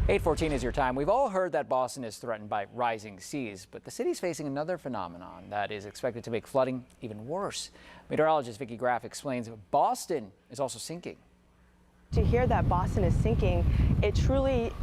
8:14 is your time. We've all heard that Boston is threatened by rising seas, but the city's facing another phenomenon that is expected to make flooding even worse. Meteorologist Vicki Graff explains Boston is also sinking. To hear that Boston is sinking, it truly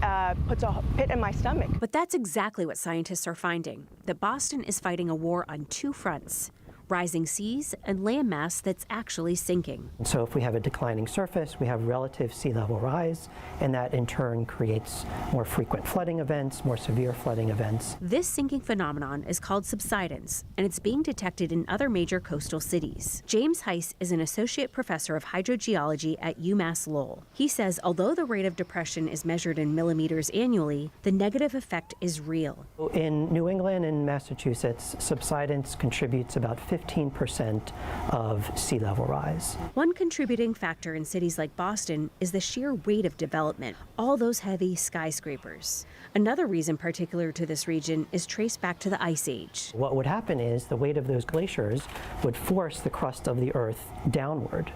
puts a pit in my stomach. But that's exactly what scientists are finding, that Boston is fighting a war on two fronts: rising seas and landmass that's actually sinking. So if we have a declining surface, we have relative sea level rise, and that in turn creates more frequent flooding events, more severe flooding events. This sinking phenomenon is called subsidence, and it's being detected in other major coastal cities. James Heiss is an associate professor of hydrogeology at UMass Lowell. He says although the rate of depression is measured in millimeters annually, the negative effect is real. In New England and Massachusetts, subsidence contributes about 15% of sea level rise. One contributing factor in cities like Boston is the sheer weight of development, all those heavy skyscrapers. Another reason particular to this region is traced back to the Ice Age. What would happen is the weight of those glaciers would force the crust of the Earth downward.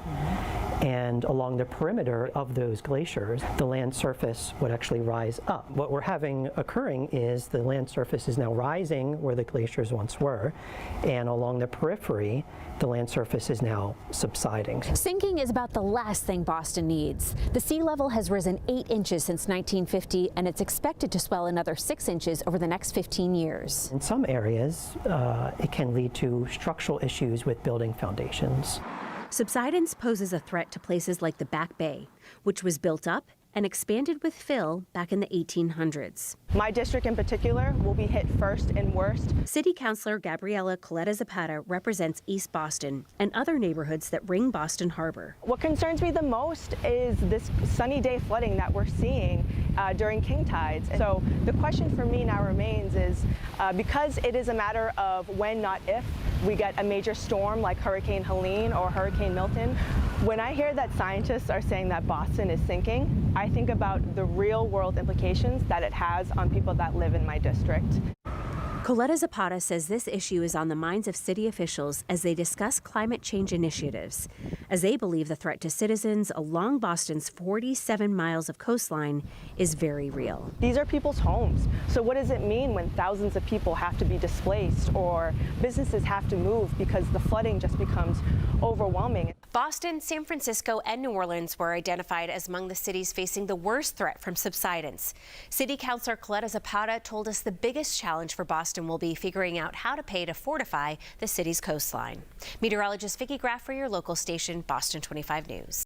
And along the perimeter of those glaciers, the land surface would actually rise up. What we're having occurring is the land surface is now rising where the glaciers once were, and along the periphery, the land surface is now subsiding. Sinking is about the last thing Boston needs. The sea level has risen 8 inches since 1950, and it's expected to swell another 6 inches over the next 15 years. In some areas, it can lead to structural issues with building foundations. Subsidence poses a threat to places like the Back Bay, which was built up and expanded with fill back in the 1800s. My district in particular will be hit first and worst. City Councilor Gabriela Coletta Zapata represents East Boston and other neighborhoods that ring Boston Harbor. What concerns me the most is this sunny day flooding that we're seeing during king tides. So the question for me now remains is, because it is a matter of when, not if, we get a major storm like Hurricane Helene or Hurricane Milton, when I hear that scientists are saying that Boston is sinking, I think about the real world implications that it has on people that live in my district. Coletta Zapata says this issue is on the minds of city officials as they discuss climate change initiatives, as they believe the threat to citizens along Boston's 47 miles of coastline is very real. These are people's homes. So what does it mean when thousands of people have to be displaced or businesses have to move because the flooding just becomes overwhelming? Boston, San Francisco, and New Orleans were identified as among the cities facing the worst threat from subsidence. City Councilor Coletta Zapata told us the biggest challenge for Boston will be figuring out how to pay to fortify the city's coastline. Meteorologist Vicki Graff for your local station, Boston 25 News.